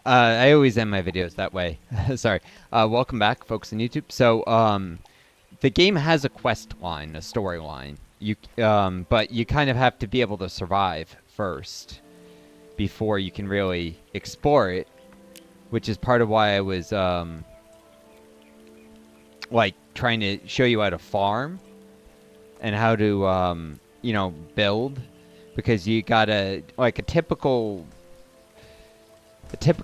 I always end my videos that way. Sorry. Welcome back, folks on YouTube. So, the game has a quest line, a storyline. But you kind of have to be able to survive first before you can really explore it, which is part of why I was, like, trying to show you how to farm and how to, build. Because you gotta, like, a typical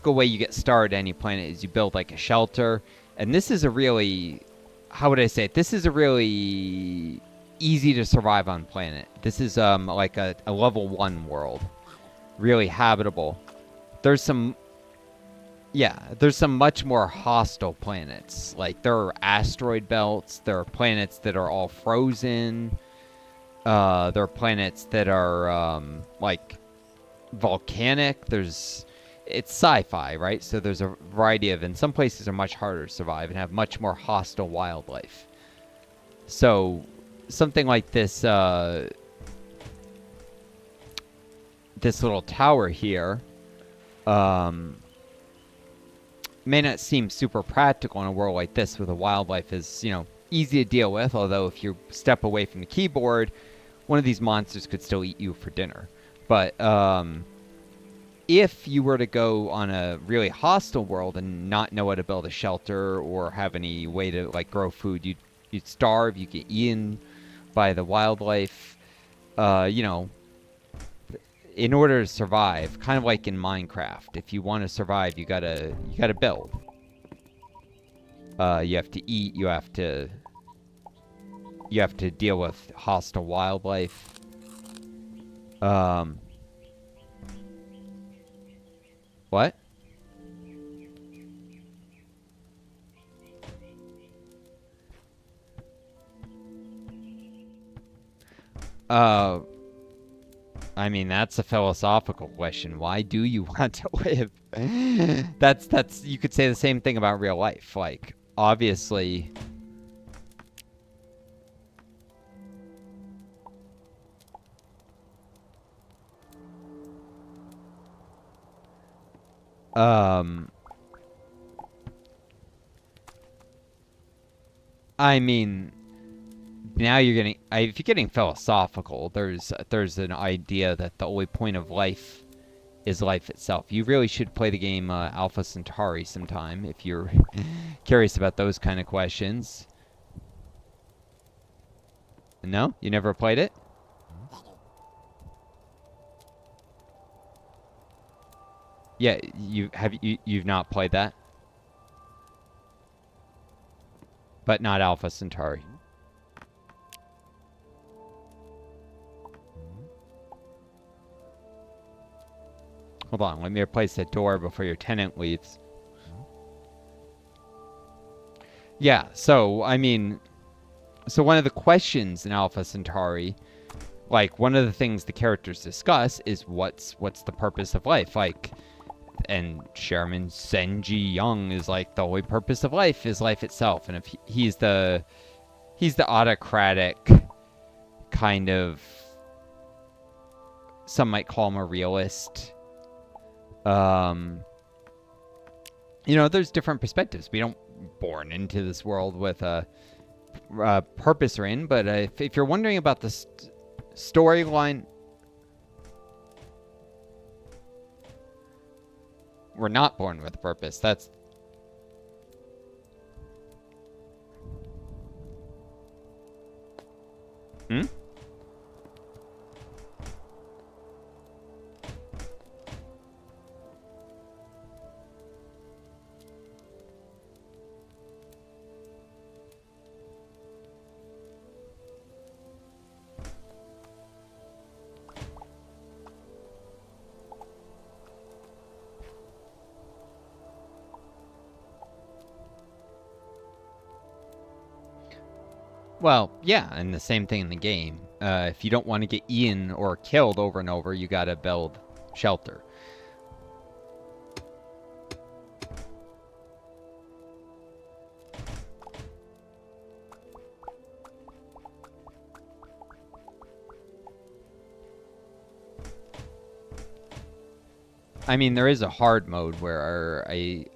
way you get started any planet is you build like a shelter, and this is a really, how would I say it? This is a really easy to survive on planet. This is like a level 1 world, really habitable. There's some, yeah, there's some much more hostile planets. Like there are asteroid belts. There are planets that are all frozen. There are planets that are like volcanic. It's sci-fi, right? So there's a variety of, and some places are much harder to survive and have much more hostile wildlife. So something like this little tower here, um, may not seem super practical in a world like this, where the wildlife is, easy to deal with. Although if you step away from the keyboard, one of these monsters could still eat you for dinner. But if you were to go on a really hostile world and not know how to build a shelter or have any way to like grow food, you'd starve. You get eaten by the wildlife. You know, in order to survive, kind of like in Minecraft, if you want to survive, you gotta build. You have to eat. You have to deal with hostile wildlife. Um, what? Uh, I mean, that's a philosophical question. Why do you want to live? That's you could say the same thing about real life. Like, obviously, um, I mean, now you're getting if you're getting philosophical, there's an idea that the only point of life is life itself. You really should play the game Alpha Centauri sometime if you're curious about those kind of questions. No, you never played it? Yeah, you've not played that, but not Alpha Centauri. Hold on, let me replace that door before your tenant leaves. Yeah, so I mean, so one of the questions in Alpha Centauri, like one of the things the characters discuss is what's the purpose of life? Like, and Chairman Senji Young is like the only purpose of life is life itself, and if he's the autocratic kind of, some might call him a realist. Um, there's different perspectives. We don't born into this world with a purpose or in, but if you're wondering about the storyline, we're not born with a purpose. That's hmm? Well, yeah, and the same thing in the game. If you don't want to get eaten or killed over and over, you gotta build shelter. I mean, there is a hard mode where if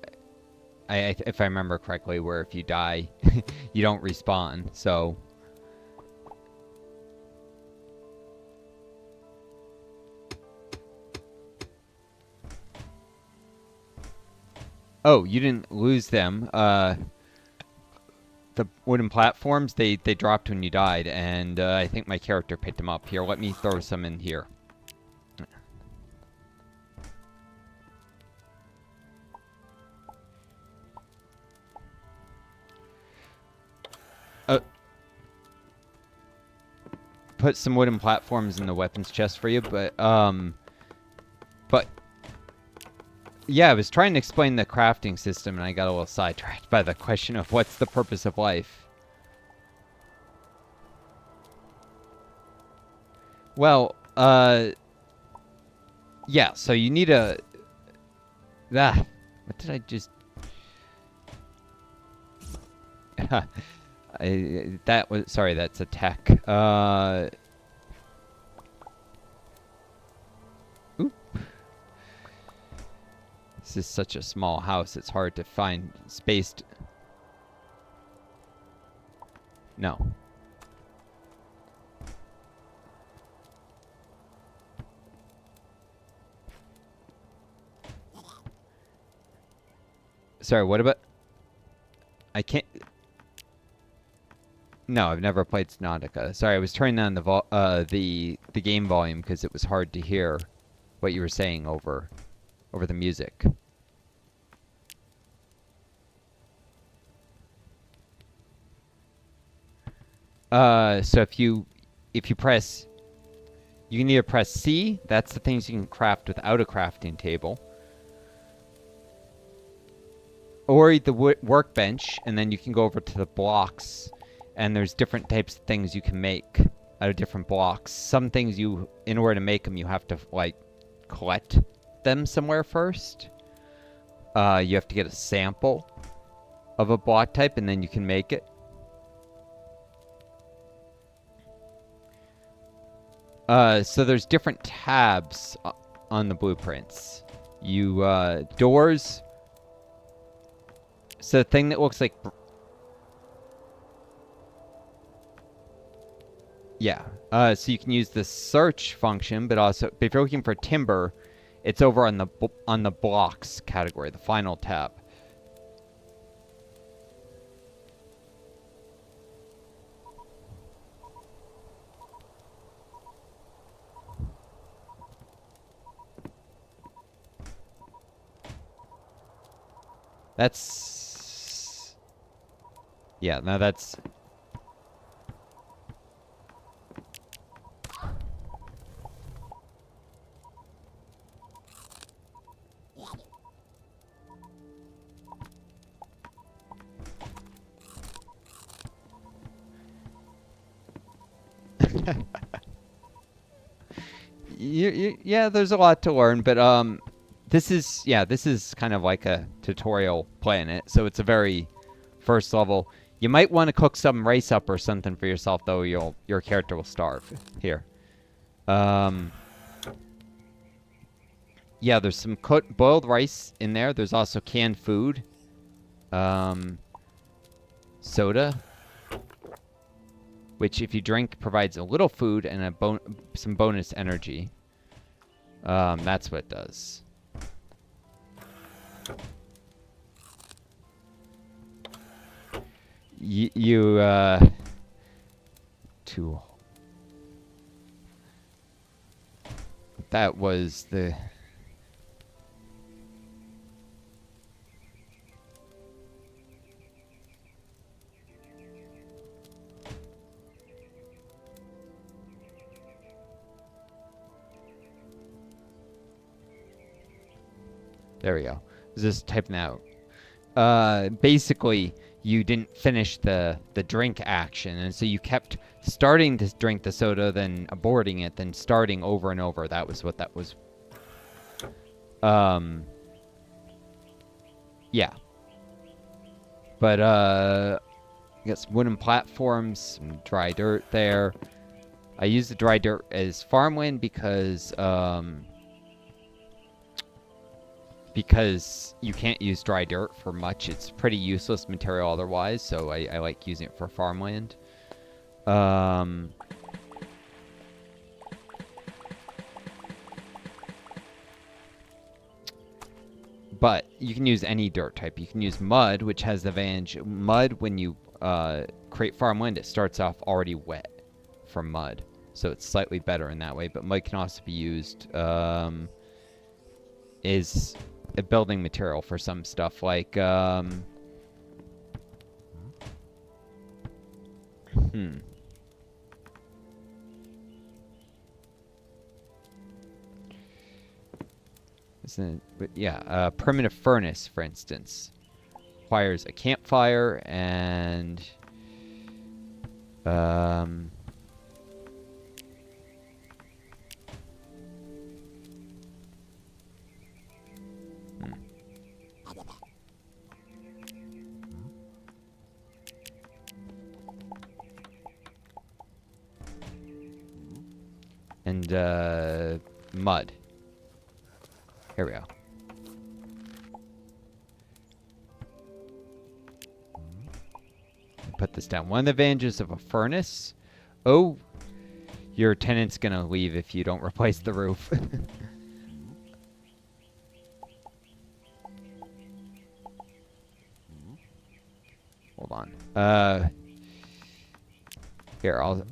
I remember correctly, where if you die, you don't respawn. So. Oh, you didn't lose them. The wooden platforms, they dropped when you died, and I think my character picked them up. Here, let me throw some in here. Put some wooden platforms in the weapons chest for you, but yeah, I was trying to explain the crafting system, and I got a little sidetracked by the question of what's the purpose of life. Well, yeah, so you need a... what did I just... that was... Sorry, that's a tech. Oop. This is such a small house, it's hard to find space to... No. Sorry, what about... I can't... No, I've never played Subnautica. Sorry, I was turning on the game volume because it was hard to hear what you were saying over the music. So if you press... You can either press C, that's the things you can craft without a crafting table. Or the workbench, and then you can go over to the blocks, and there's different types of things you can make out of different blocks. Some things in order to make them, you have to, like, collect them somewhere first. You have to get a sample of a block type, and then you can make it. So there's different tabs on the blueprints. Doors. So the thing that looks like... Yeah. So you can use the search function, but if you're looking for timber, it's over on the blocks category, the final tab. That's... Yeah, no, that's... Yeah, there's a lot to learn, but this is kind of like a tutorial planet, so it's a very first level. You might want to cook some rice up or something for yourself, though. Your character will starve. Here. Yeah, there's some boiled rice in there. There's also canned food. Soda, which if you drink provides a little food and some bonus energy. That's what it does. That was the... There we go. Just typing out. Basically, you didn't finish the drink action, and so you kept starting to drink the soda, then aborting it, then starting over and over. That was what that was. Yeah. But, I guess wooden platforms, some dry dirt there. I use the dry dirt as farmland because, because you can't use dry dirt for much. It's pretty useless material otherwise, so I like using it for farmland. But you can use any dirt type. You can use mud, which has the advantage. Mud, when you create farmland, it starts off already wet from mud. So it's slightly better in that way. But mud can also be used is a building material for some stuff. Like, But yeah, a primitive furnace, for instance, requires a campfire and mud. Here we go. Put this down. One of the advantages of a furnace. Oh, your tenant's gonna leave if you don't replace the roof. Hold on. Here, I'll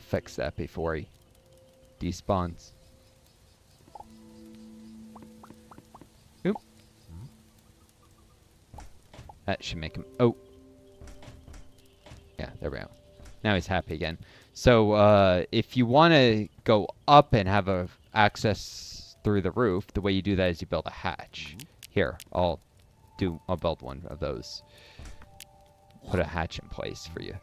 fix that before he despawns. Oop. That should make him... Oh. Yeah, there we go. Now he's happy again. So, if you want to go up and have a access through the roof, the way you do that is you build a hatch. Here, I'll build one of those. Put a hatch in place for you.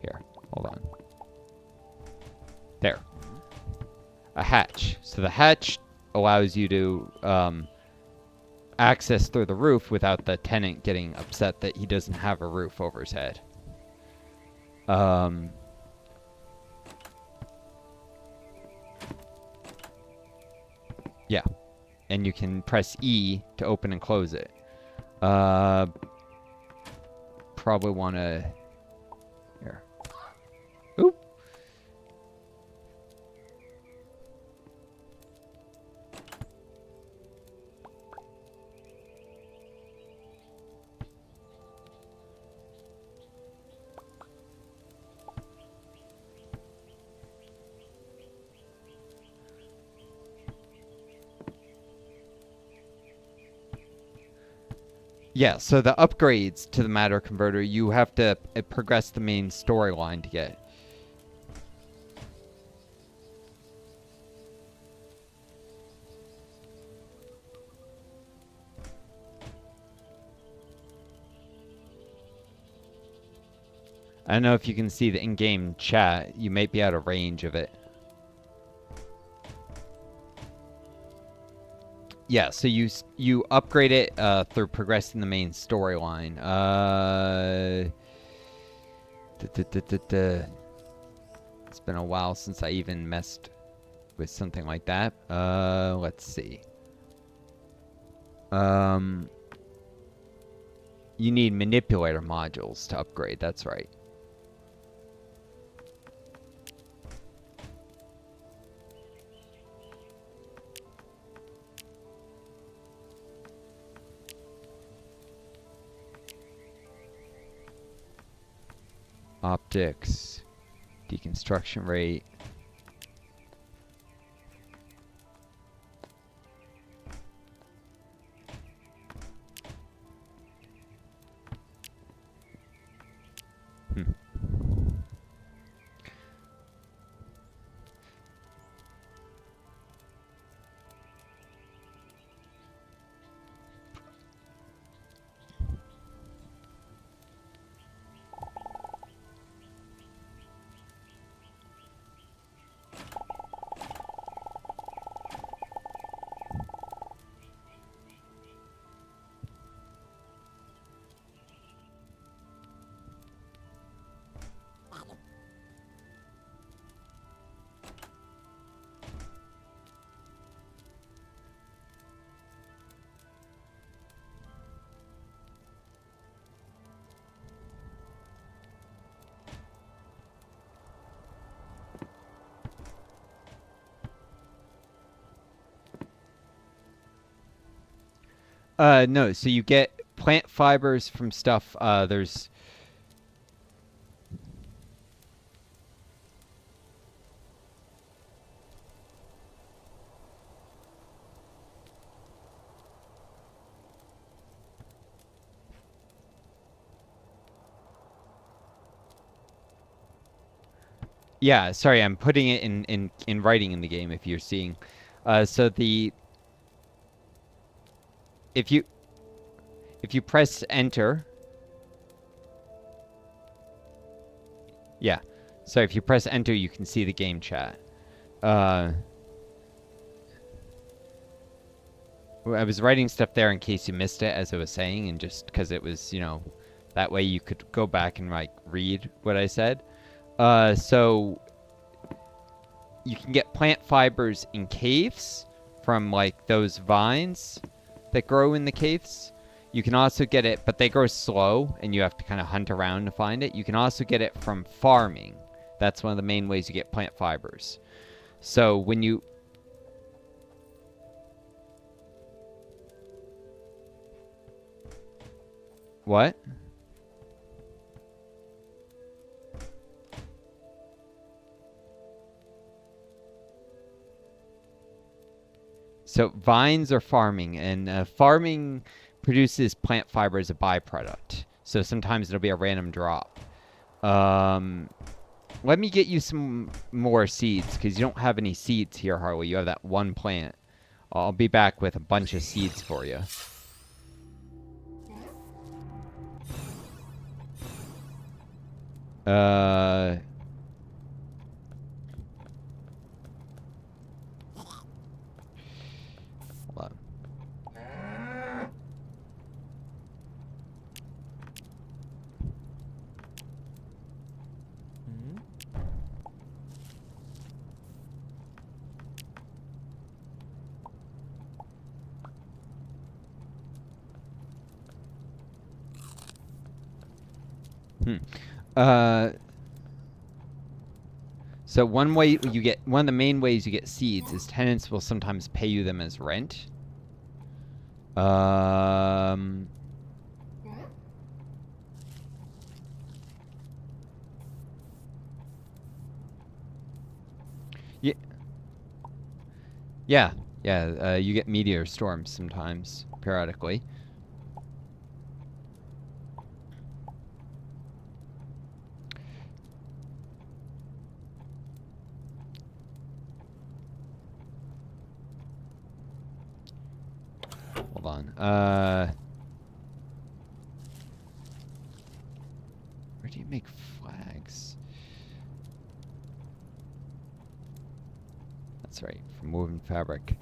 Here, hold on. There. A hatch. So the hatch allows you to access through the roof without the tenant getting upset that he doesn't have a roof over his head. Yeah. And you can press E to open and close it. Probably want to... Here. Oop. Yeah, so the upgrades to the matter converter, you have to progress the main storyline to get. I don't know if you can see the in-game chat. You may be out of range of it. Yeah, so you upgrade it through progressing the main storyline. It's been a while since I even messed with something like that. Let's see. You need manipulator modules to upgrade. That's right. Optics, deconstruction rate. No. So you get plant fibers from stuff. There's Yeah, sorry, I'm putting it in writing in the game if you're seeing. So the if you if you press enter, yeah. So if you press enter, you can see the game chat. Uh, I was writing stuff there in case you missed it as I was saying, and just because it was, that way you could go back and like read what I said. So you can get plant fibers in caves from like those vines that grow in the caves. You can also get it, but they grow slow and you have to kind of hunt around to find it. You can also get it from farming. That's one of the main ways you get plant fibers. So when you What? So vines are farming, and farming produces plant fiber as a byproduct. So sometimes it'll be a random drop. Um, Let me get you some more seeds, because you don't have any seeds here, Harley. You have that one plant. I'll be back with a bunch of seeds for you. Uh... Hold on. Uh, so one of the main ways you get seeds is tenants will sometimes pay you them as rent. Um, yeah, yeah. You get meteor storms sometimes, periodically. Hold on. Where do you make flags? That's right, from woven fabric.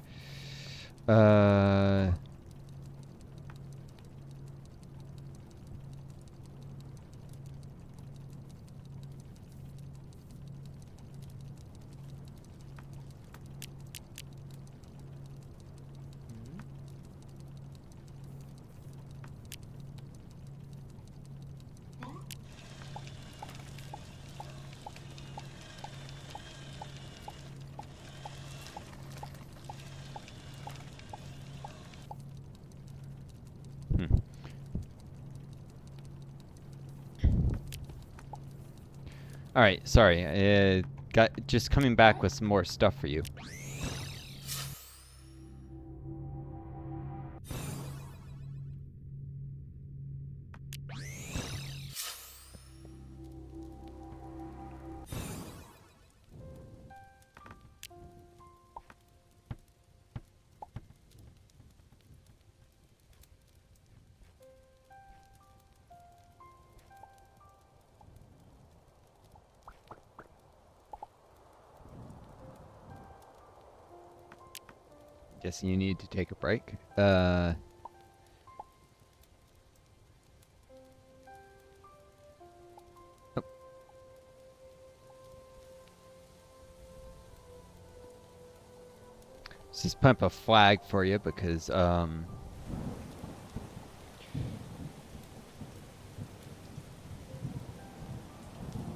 All right, sorry. Got just coming back with some more stuff for you. Guessing you need to take a break. Let's just pump a flag for you because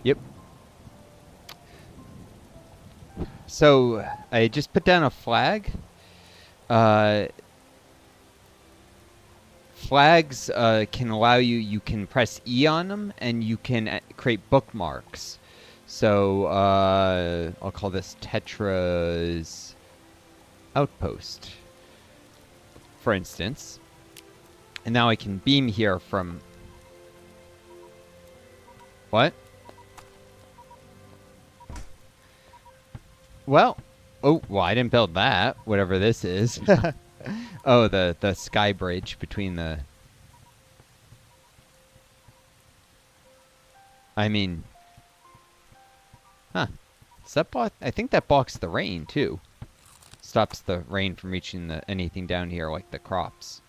Yep. So I just put down a flag. flags can allow you can press E on them, and you can create bookmarks. So I'll call this Tetra's Outpost, for instance. And now I can beam here from... What? Well, I didn't build that, whatever this is. Oh, the sky bridge between the... I mean... Huh. Does that block... I think that blocks the rain, too. Stops the rain from reaching anything down here, like the crops.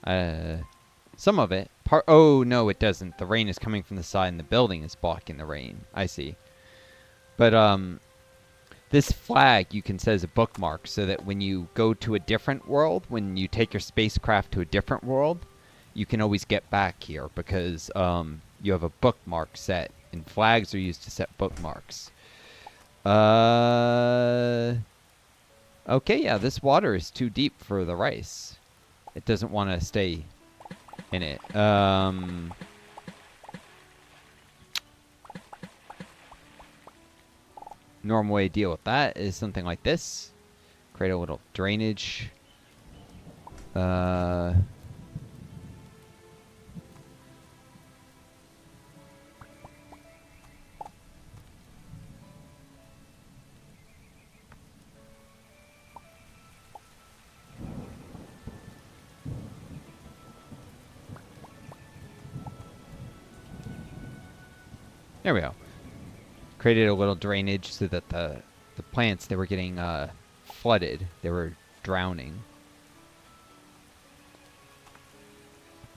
Some of it. Oh, no, it doesn't. The rain is coming from the side, and the building is blocking the rain. I see. But, this flag you can set as a bookmark so that when you go to a different world, when you take your spacecraft to a different world, you can always get back here because you have a bookmark set, and flags are used to set bookmarks. Okay, yeah, this water is too deep for the rice. It doesn't want to stay in it. Normal way to deal with that is something like this. Create a little drainage. There we go. Created a little drainage so that the plants, they were getting flooded. They were drowning.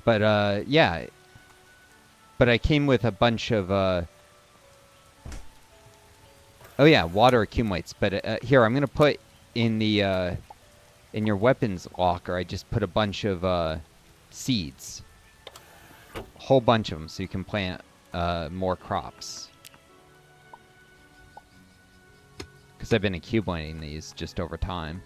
But yeah. But I came with a bunch of oh yeah, water accumulates. But here, I'm gonna put in the in your weapons locker, I just put a bunch of seeds. A whole bunch of them so you can plant more crops. Because I've been accumulating these just over time.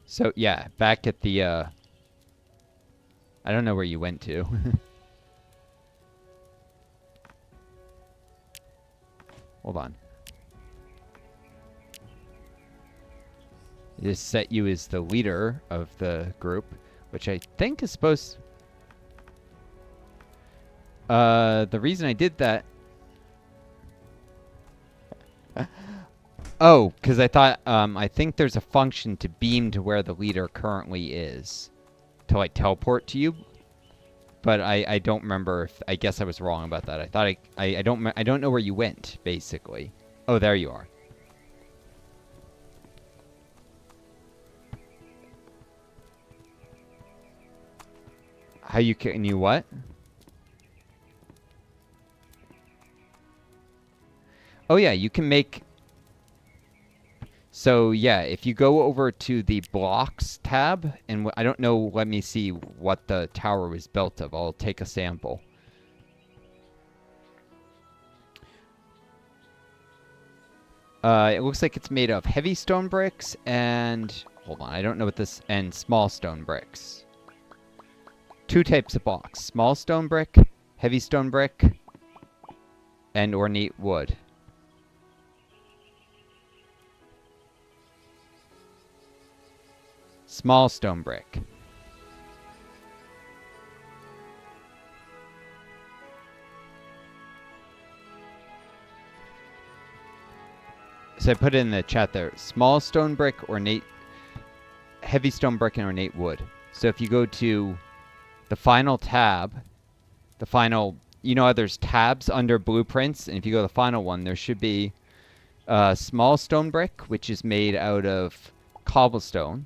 So, yeah, back at the, I don't know where you went to. Hold on. Just set you as the leader of the group, which I think is supposed... the reason I did that... Oh, because I thought, I think there's a function to beam to where the leader currently is. To, like, teleport to you. But I don't remember if... I guess I was wrong about that. I thought I don't know where you went, basically. Oh, there you are. How can you what? Oh yeah, you can make... So yeah, if you go over to the blocks tab, and I don't know, let me see what the tower was built of. I'll take a sample. It looks like it's made of heavy stone bricks and... Hold on, I don't know what this... And small stone bricks. Two types of blocks. Small stone brick, heavy stone brick, and ornate wood. Small stone brick. So I put it in the chat there. Small stone brick, ornate, heavy stone brick, and ornate wood. So if you go to the final tab, the final, you know how there's tabs under blueprints, and if you go to the final one, there should be small stone brick, which is made out of cobblestone.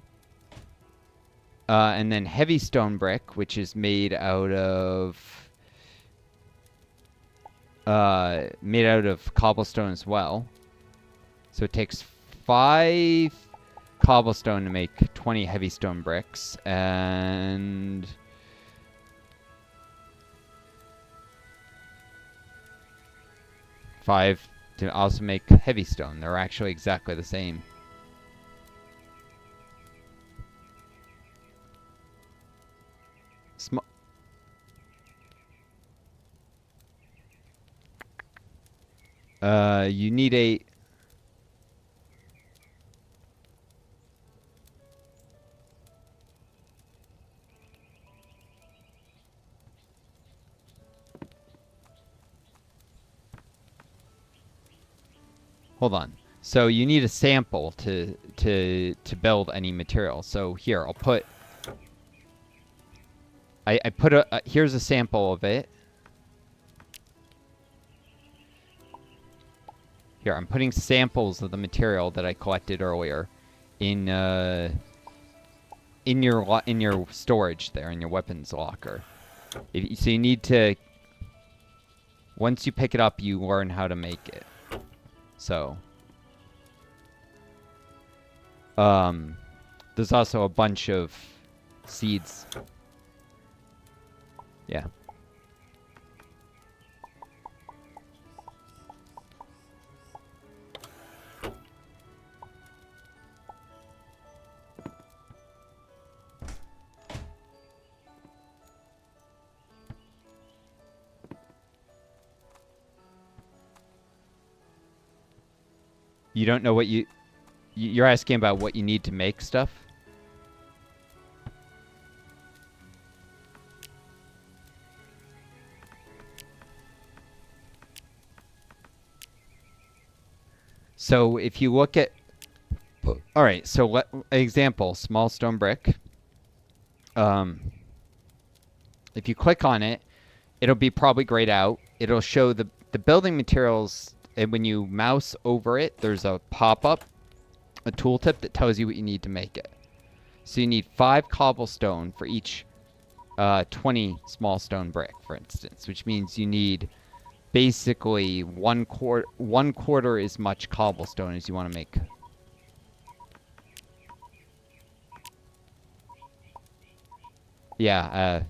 And then heavy stone brick, which is made out of cobblestone as well. So it takes 5 cobblestone to make 20 heavy stone bricks, and 5 to also make heavy stone. They're actually exactly the same. You need a... Hold on. So you need a sample to build any material. So here, I'll put... I put a... here's a sample of it. Here, I'm putting samples of the material that I collected earlier in your storage there, in your weapons locker. So you need to... Once you pick it up, you learn how to make it. So... there's also a bunch of seeds. Yeah. You don't know what you're asking about what you need to make stuff? So if you look at... All right, so example, small stone brick. If you click on it, it'll be probably grayed out. It'll show the building materials, and when you mouse over it, there's a pop-up, a tooltip that tells you what you need to make it. So you need 5 cobblestone for each 20 small stone brick, for instance, which means you need basically one quarter as much cobblestone as you want to make. Yeah,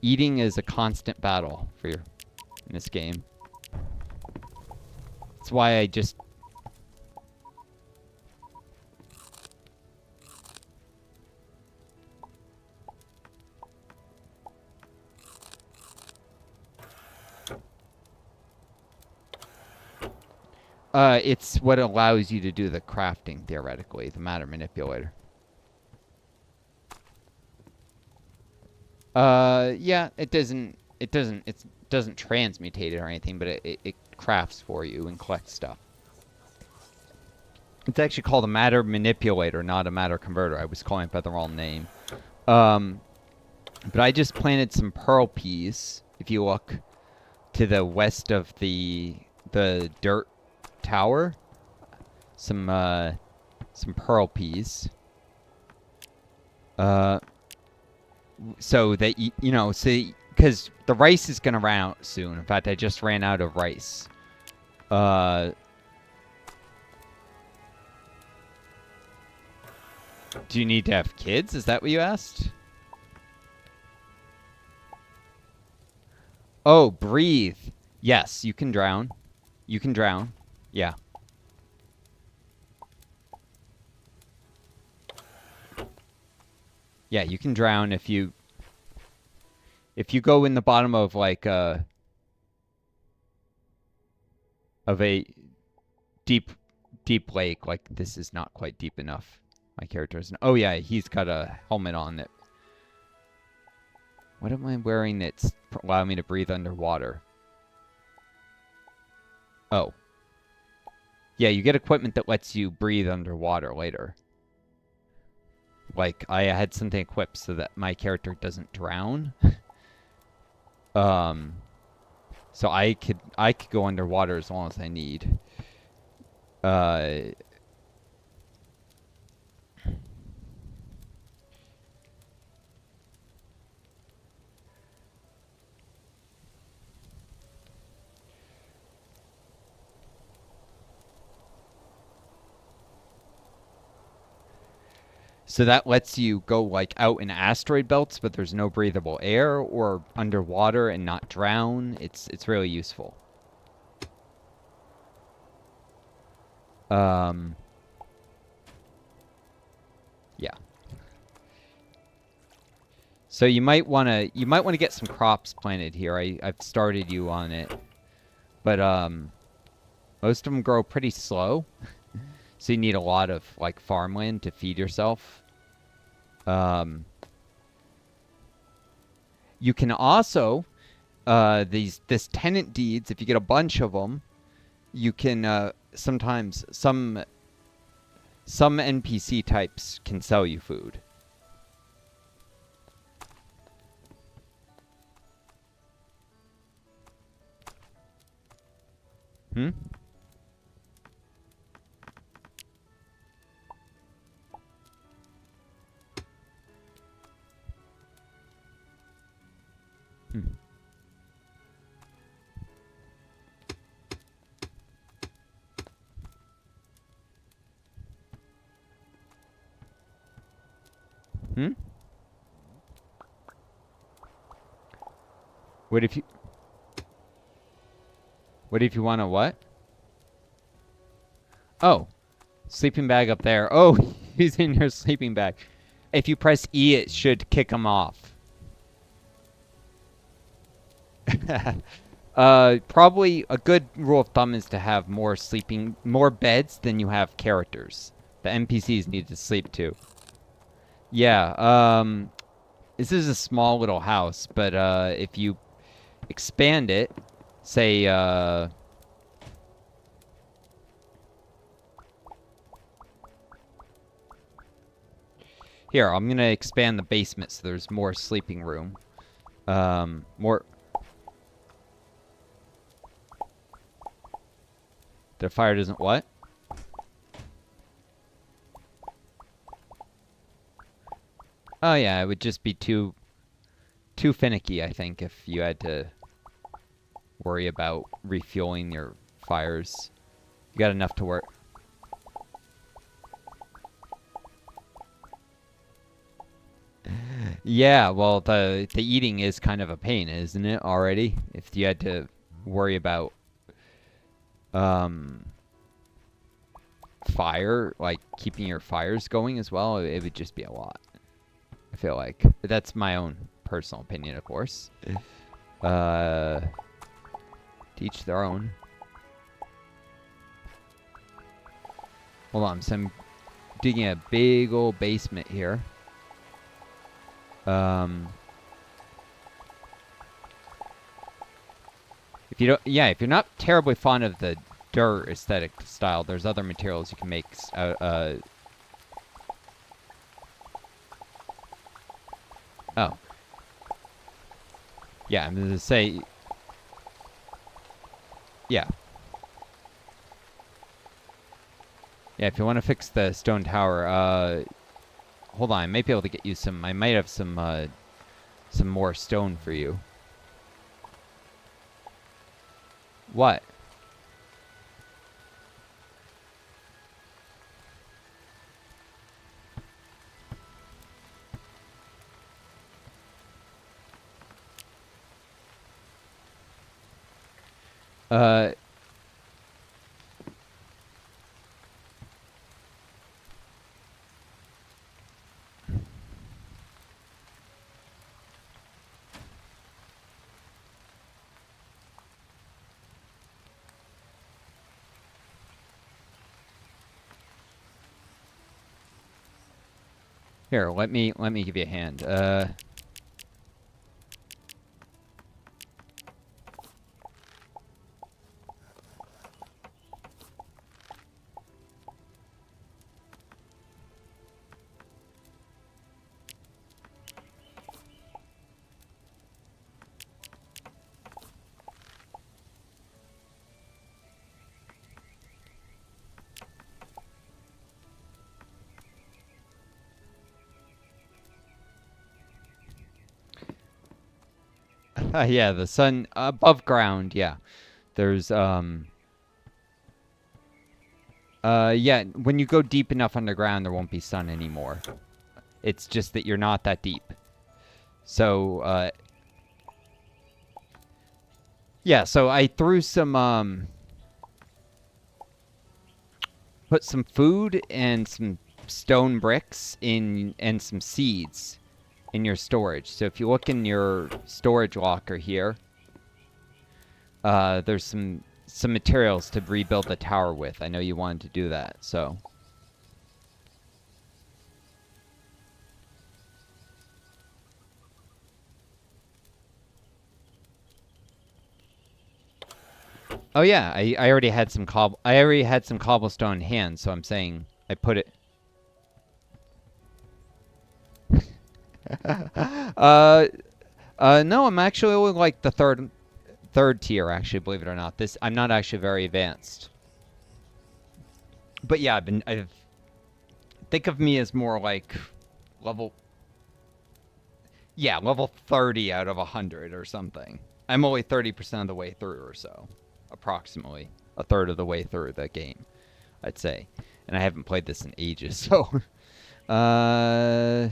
eating is a constant battle for in this game. That's why I just... it's what allows you to do the crafting, theoretically, the matter manipulator. Yeah, it doesn't transmutate it or anything, but it crafts for you and collects stuff. It's actually called a matter manipulator, not a matter converter. I was calling it by the wrong name. But I just planted some pearl peas. If you look to the west of the dirt tower, some pearl peas. So that you know, because the rice is gonna run out soon. In fact, I just ran out of rice. Do you need to have kids? Is that what you asked? Oh, breathe. Yes, you can drown. You can drown. Yeah. Yeah, you can drown if you go in the bottom of like of a deep lake. Like, this is not quite deep enough. My character isn't. Oh yeah, he's got a helmet on that. What am I wearing that's allowing me to breathe underwater? Oh. Yeah, you get equipment that lets you breathe underwater later. Like, I had something equipped so that my character doesn't drown. So I could go underwater as long as I need. So that lets you go like out in asteroid belts, but there's no breathable air, or underwater and not drown. It's really useful. Um, yeah. So you might wanna get some crops planted here. I've started you on it, but most of them grow pretty slow, so you need a lot of like farmland to feed yourself. You can also this tenant deeds. If you get a bunch of them, you can sometimes some NPC types can sell you food. Hmm? Hmm. Hmm? What if you want to what? Oh, sleeping bag up there. Oh, he's in your sleeping bag. If you press E, it should kick him off. Probably a good rule of thumb is to have more beds than you have characters. The NPCs need to sleep too. Yeah, this is a small little house, but if you expand it, say, here, I'm gonna expand the basement so there's more sleeping room. More. The fire doesn't what? Oh yeah, it would just be too finicky, I think, if you had to worry about refueling your fires. You got enough to work. Yeah, well, the eating is kind of a pain, isn't it, already? If you had to worry about um fire, like keeping your fires going as well, it would just be a lot. I feel like. But that's my own personal opinion, of course. Uh Teach their own. Hold on, so I'm digging a big old basement here. If you don't, yeah, if you're not terribly fond of the dirt aesthetic style, there's other materials you can make. Oh, yeah, I'm gonna say, yeah, yeah. If you want to fix the stone tower, hold on, I might be able to get you some. I might have some more stone for you. What? Uh, Here, let me give you a hand. Yeah, the sun above ground. Yeah, there's yeah, when you go deep enough underground, there won't be sun anymore. It's just that you're not that deep. So, yeah, so I threw some, put some food and some stone bricks in and some seeds in your storage. So if you look in your storage locker here, there's some materials to rebuild the tower with. I know you wanted to do that, so. Oh yeah, I already had some cobblestone in hand, so I'm saying I put it. uh, no, I'm actually only like the third tier. Actually, believe it or not, I'm not actually very advanced. But yeah, I've think of me as more like level. Yeah, level 30 out of 100 or something. I'm only 30% of the way through or so, approximately a third of the way through the game, I'd say. And I haven't played this in ages, so. uh.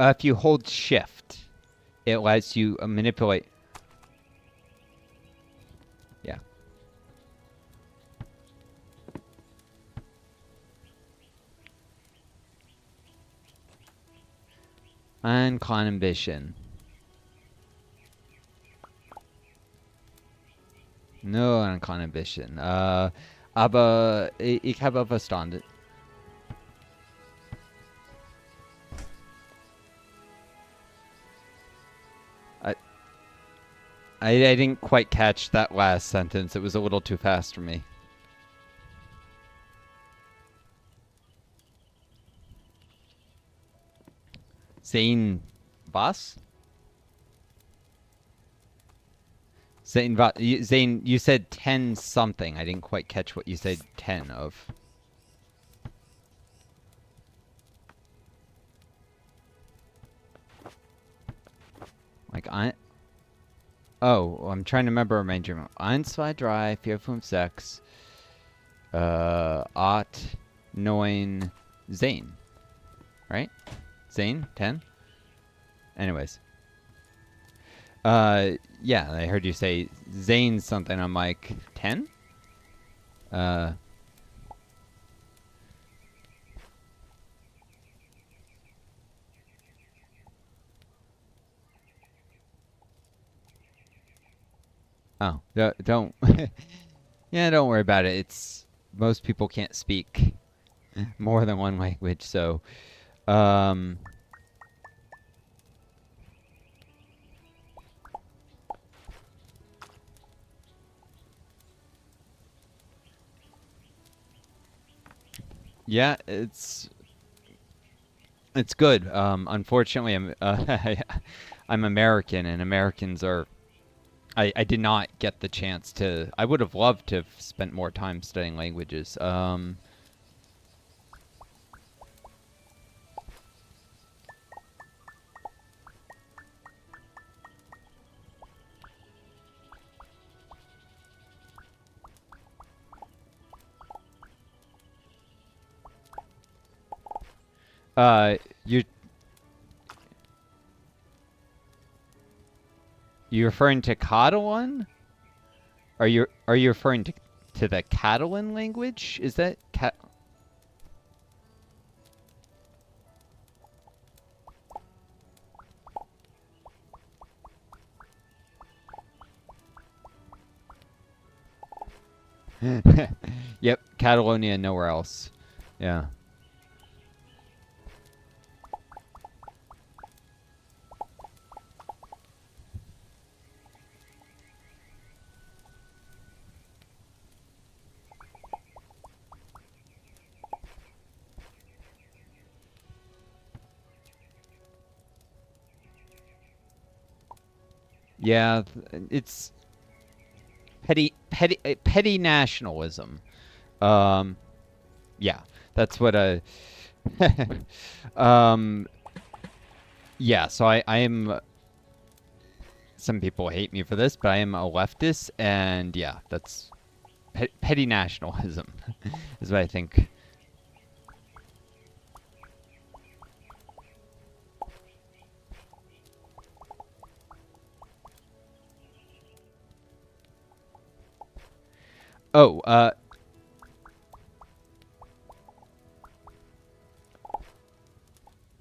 If you hold shift, it lets you manipulate. Yeah. Uncon ambition. No uncon ambition. Aber ik heb het verstanden. I didn't quite catch that last sentence. It was a little too fast for me. Zane Boss? Zane, you said 10 something. I didn't quite catch what you said 10 of. Like, Oh, I'm trying to remember my dream. 1, 2, 3, 4, 5, 6. 8, 9, Zane. Right? Zane? 10? Anyways. Yeah, I heard you say Zane something. I'm like, 10? Oh, don't. Yeah, don't worry about it. Most people can't speak more than one language, so. Yeah, it's good. Unfortunately, I'm American, and Americans are. I did not get the chance to. I would have loved to have spent more time studying languages. You referring to Catalan? Are you referring to the Catalan language? Is that Yep, Catalonia, nowhere else. Yeah. Yeah, it's petty nationalism. Yeah, that's what um Yeah, so I am. Some people hate me for this, but I am a leftist, and yeah, that's petty nationalism, is what I think. Oh,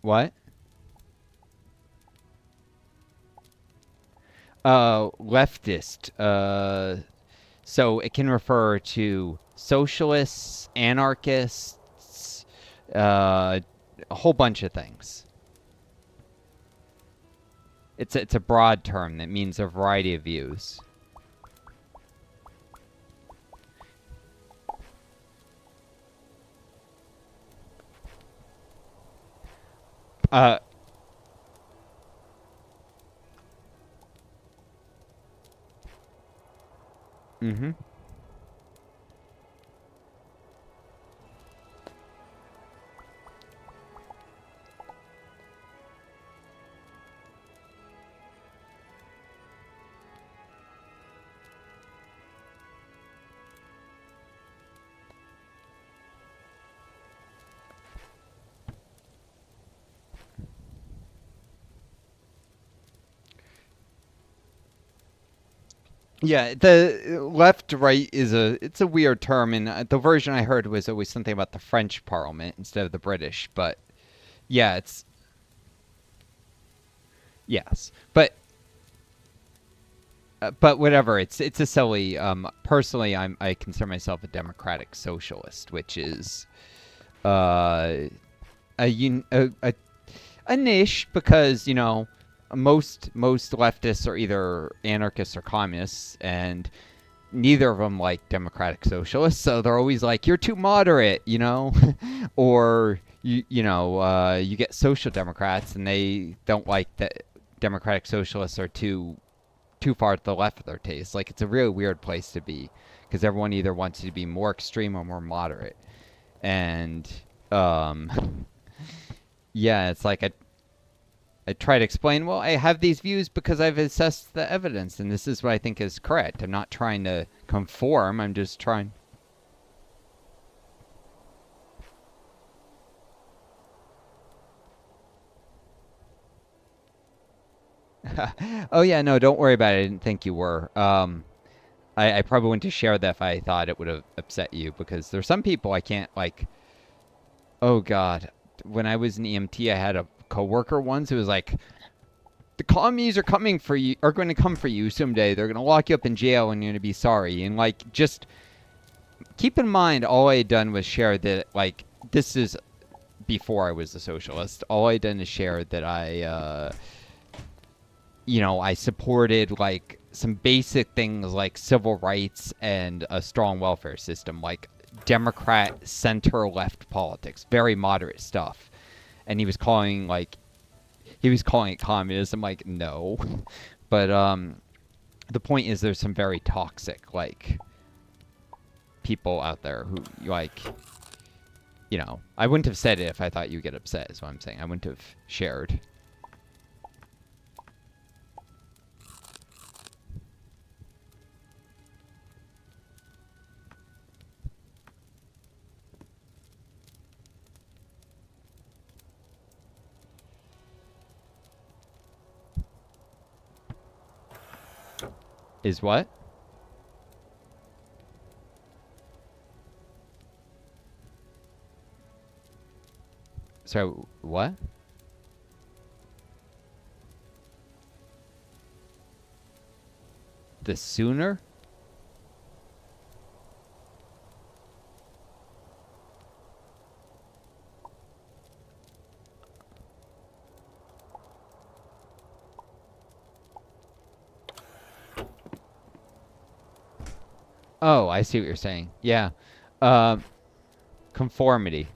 what? Leftist. So it can refer to socialists, anarchists, a whole bunch of things. It's a broad term that means a variety of views. Uh, mm-hmm. Yeah, the left right is it's a weird term, and the version I heard was always something about the French Parliament instead of the British. But yeah, it's yes, but whatever. It's a silly. Personally, I consider myself a democratic socialist, which is uh a un, a niche because most leftists are either anarchists or communists, and neither of them like democratic socialists, so they're always like, you're too moderate, or you get social democrats and they don't like that democratic socialists are too far to the left of their taste. Like, it's a really weird place to be because everyone either wants you to be more extreme or more moderate. And um yeah, it's like I try to explain, well, I have these views because I've assessed the evidence, and this is what I think is correct. I'm not trying to conform. I'm just trying. Oh yeah, no, don't worry about it. I didn't think you were. I probably wouldn't have shared that if I thought it would have upset you because there's some people I can't like. Oh God, when I was in EMT, I had a coworker once who was like, "The commies are coming for you. Are going to come for you someday. They're going to lock you up in jail, and you're going to be sorry." And like, just keep in mind, all I had done was share that like this is before I was a socialist. All I had done is share that I supported like some basic things like civil rights and a strong welfare system, like Democrat center left politics, very moderate stuff. And he was calling it communism. Like, no, but the point is there's some very toxic like people out there who like I wouldn't have said it if I thought you'd get upset, is what I'm saying. I wouldn't have shared. Is what? So, what? The sooner? Oh, I see what you're saying. Yeah. Um, Conformity.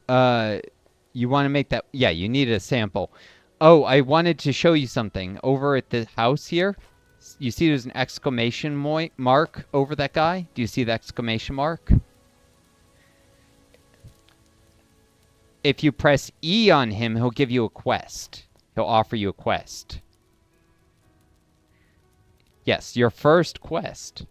Uh, You want to make that? Yeah, you need a sample. Oh, I wanted to show you something. Over at the house here, you see there's an exclamation mark over that guy? Do you see the exclamation mark? If you press E on him, he'll give you a quest. He'll offer you a quest. Yes, your first quest.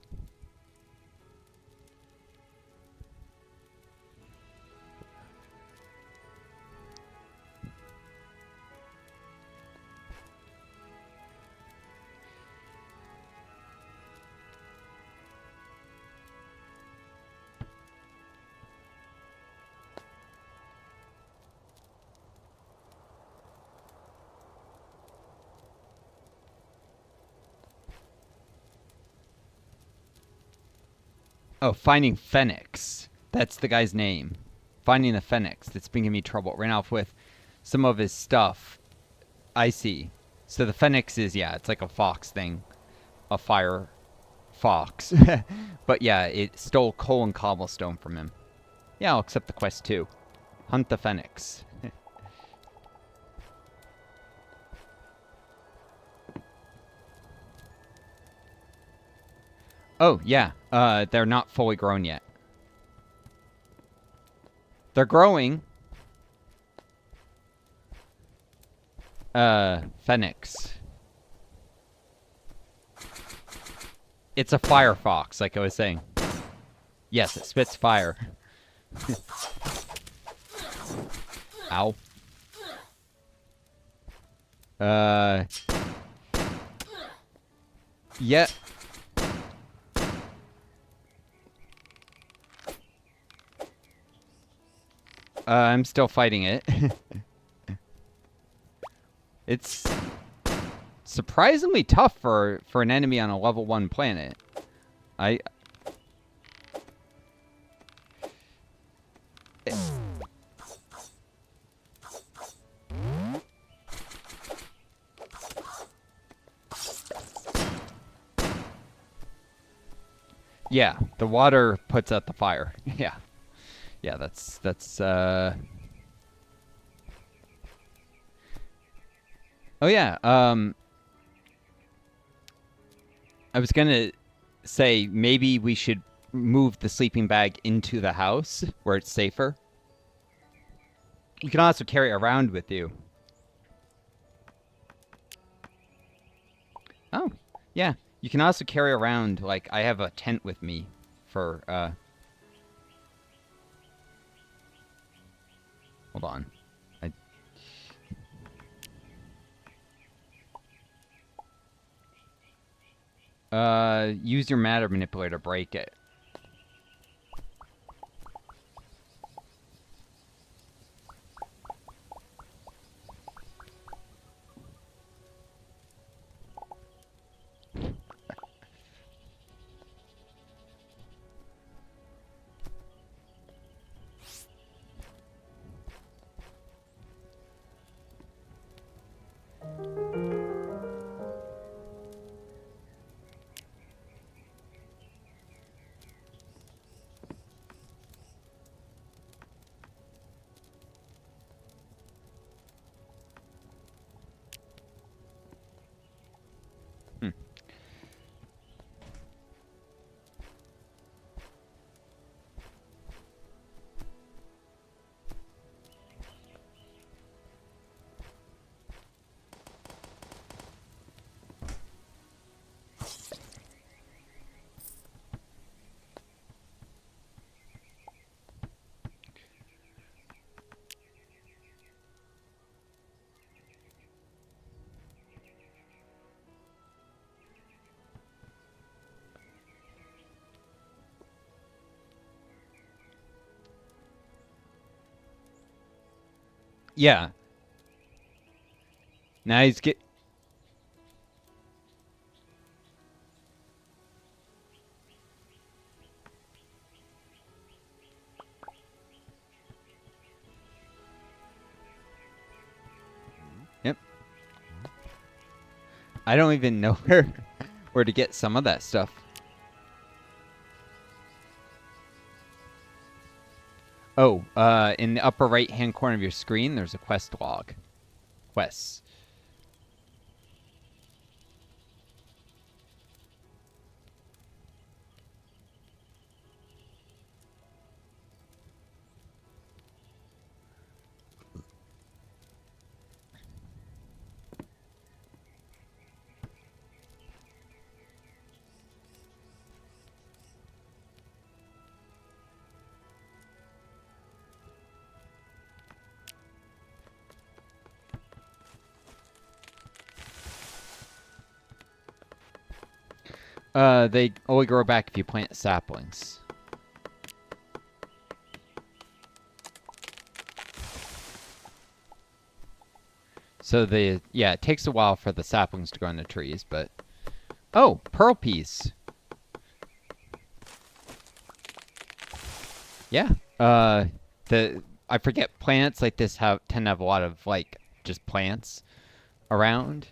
Oh, finding Phoenix. That's the guy's name. Finding the Phoenix that's been giving me trouble. Ran off with some of his stuff. I see. So the Phoenix is, yeah, it's like a fox thing. A fire fox. But yeah, it stole coal and cobblestone from him. Yeah, I'll accept the quest too. Hunt the Phoenix. Oh, yeah. They're not fully grown yet. They're growing. Phoenix. It's a firefox, like I was saying. Yes, it spits fire. Ow. Yeah. I'm still fighting it. It's surprisingly tough for an enemy on a level 1 planet. Yeah, the water puts out the fire. Yeah. Yeah, that's Oh yeah, I was gonna say maybe we should move the sleeping bag into the house where it's safer. You can also carry it around with you. Oh, yeah. You can also carry around, like, I have a tent with me for, hold on. Use your matter manipulator to break it. Yeah. Now he's get. Yep. I don't even know where to get some of that stuff. Oh, in the upper right-hand corner of your screen, there's a quest log. Quests. They only grow back if you plant saplings. So yeah, it takes a while for the saplings to grow in the trees, but oh, pearl peas. Yeah. The I forget plants like this tend to have a lot of like just plants around.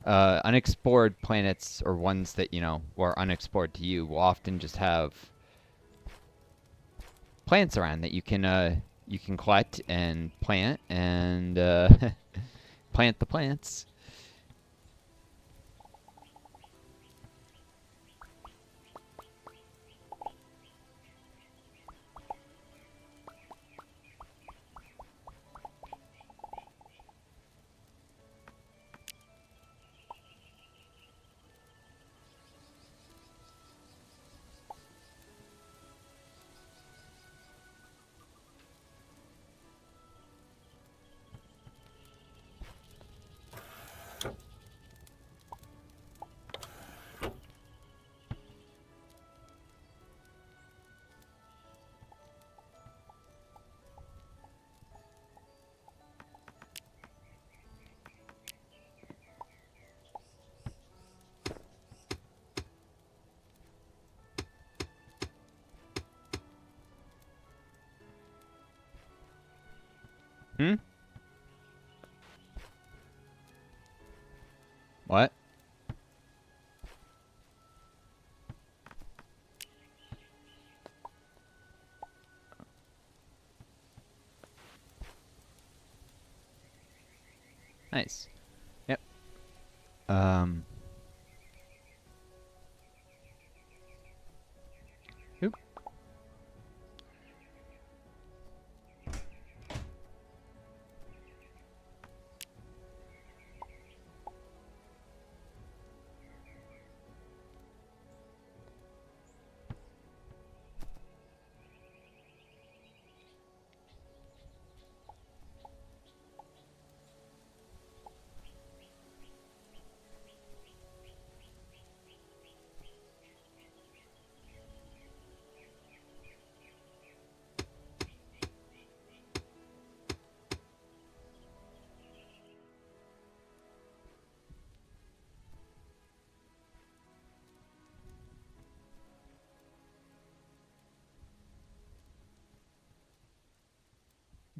Unexplored planets or ones that were unexplored to you will often just have plants around that you can collect and plant and plant the plants. Hmm? What? Nice. Yep. Um. Oop.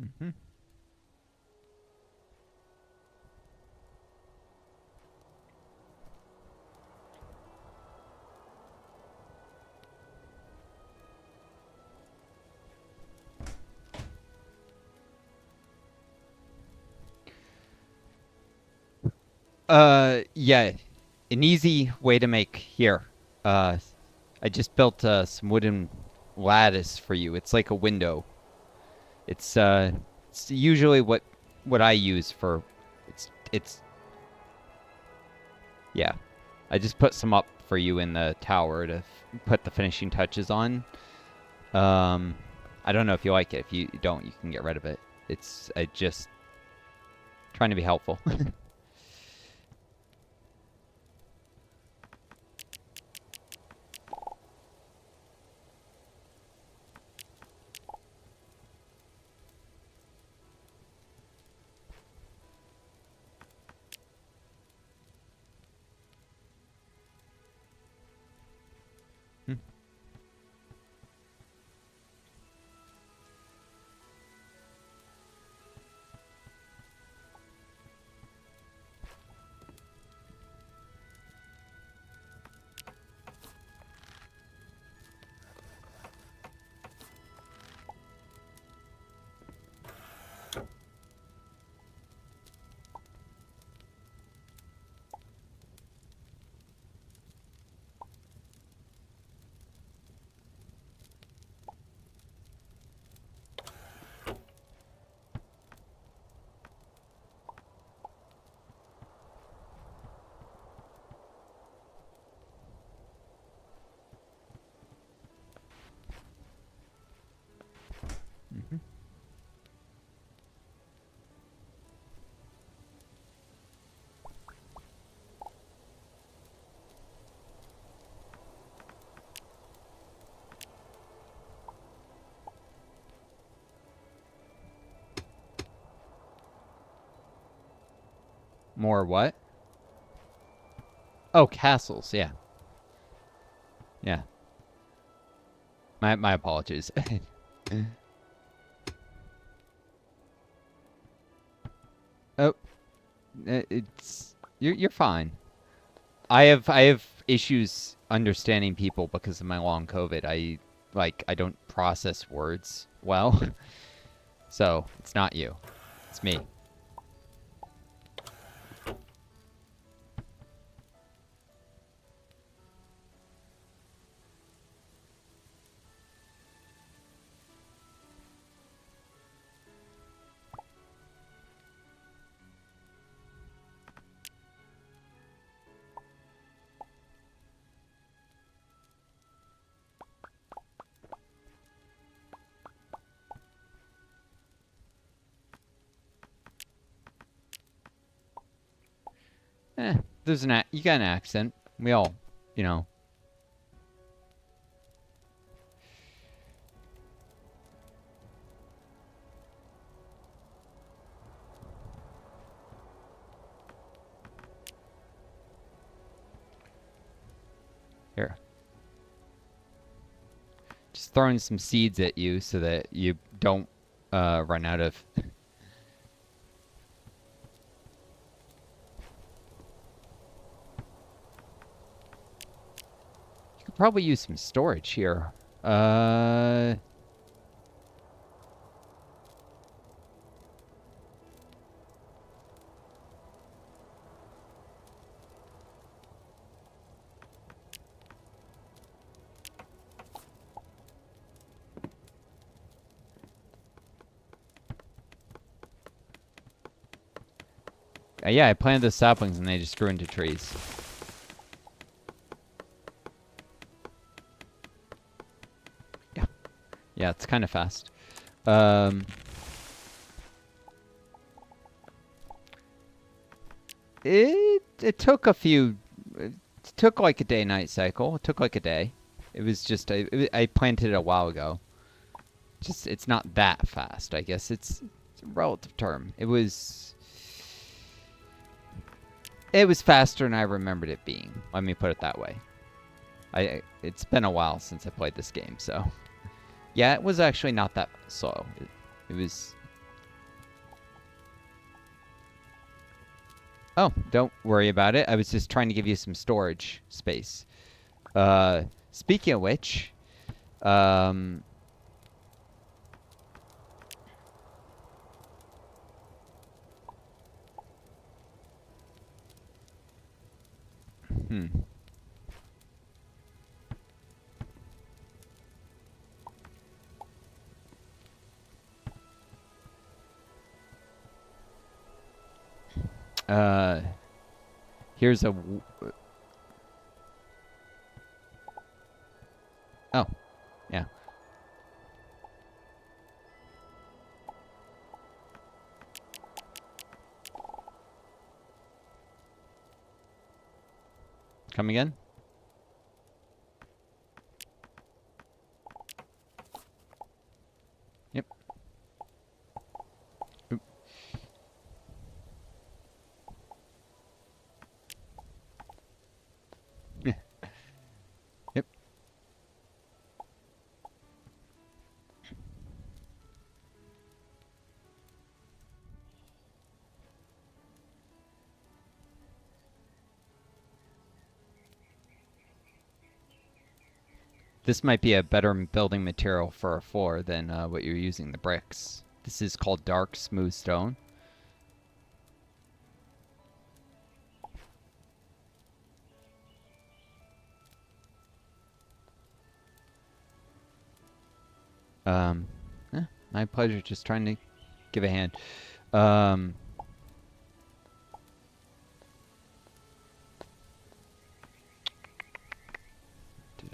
Mm-hmm. Yeah. An easy way to make here. Uh, I just built some wooden lattice for you. It's like a window. It's it's usually what I use for. It's yeah. I just put some up for you in the tower to put the finishing touches on. Um, I don't know if you like it. If you don't, you can get rid of it. It's I just trying to be helpful. More what? Oh, castles. Yeah. Yeah. My apologies. Oh, it's you're fine. I have issues understanding people because of my long COVID. I don't process words well. So, it's not you. It's me. Eh, there's you got an accent. We all, you know. Here. Just throwing some seeds at you so that you don't run out of. You could probably use some storage here. Yeah, I planted the saplings and they just grew into trees. Yeah. Yeah, it's kind of fast. It took a few. It took like a day-night cycle. It took like a day. It was just I planted it a while ago. Just it's not that fast. I guess it's a relative term. It was faster than I remembered it being. Let me put it that way. It's been a while since I played this game, so yeah, it was actually not that slow. It was. Oh, don't worry about it. I was just trying to give you some storage space. Speaking of which, hmm. Here's a. Oh, yeah. Come again? Yep. Oop. Yep. This might be a better building material for a floor than what you're using, the bricks. This is called dark smooth stone. My pleasure. Just trying to give a hand. Did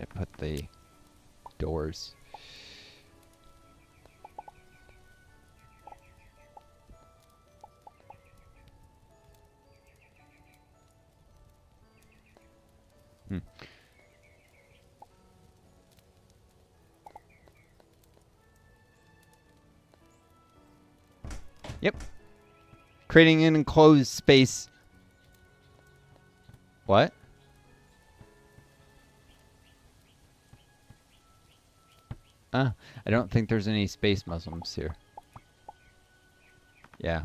I put the doors? Yep. Creating an enclosed space What? I don't think there's any space Muslims here. Yeah.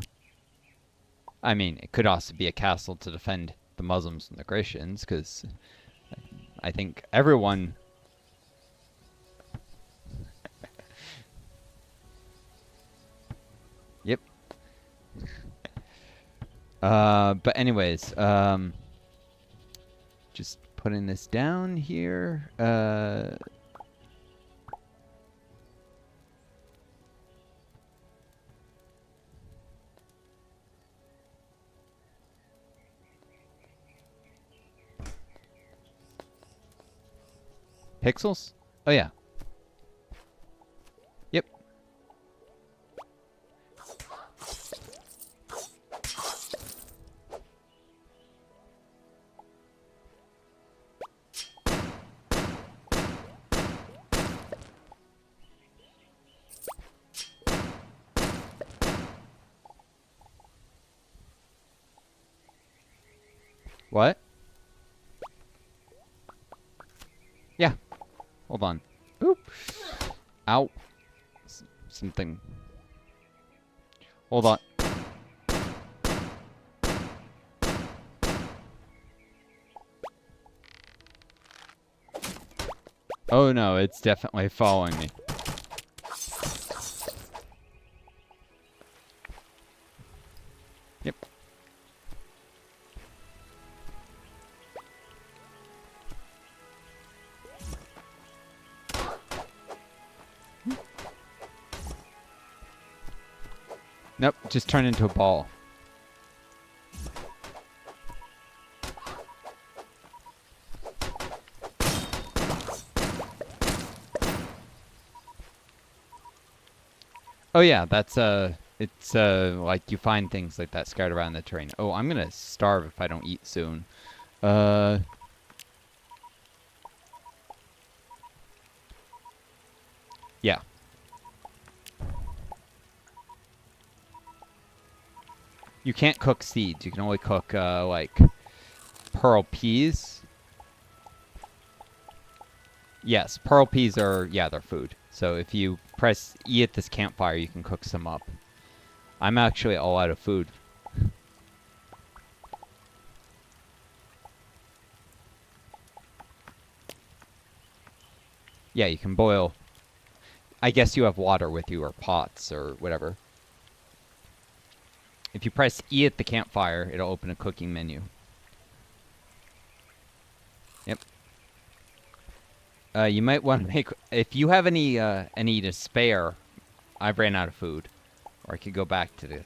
I mean, it could also be a castle to defend the Muslims and the Christians, because I think everyone... Yep. But anyways, just putting this down here. Pixels? Oh, yeah. Yep. What? Yeah. Hold on. Oop. Ow. Something. Hold on. Oh no, it's definitely following me. Yep. Nope, just turn into a ball. Oh yeah, that's it's like you find things like that scattered around the terrain. Oh, I'm gonna starve if I don't eat soon. Yeah. You can't cook seeds. You can only cook like pearl peas. Yes, pearl peas are, yeah, they're food. So if you press E at this campfire, you can cook some up. I'm actually all out of food. Yeah, you can boil. I guess you have water with you or pots or whatever. If you press E at the campfire, it'll open a cooking menu. Yep. You might want to make... If you have any to spare, I've ran out of food. Or I could go back to the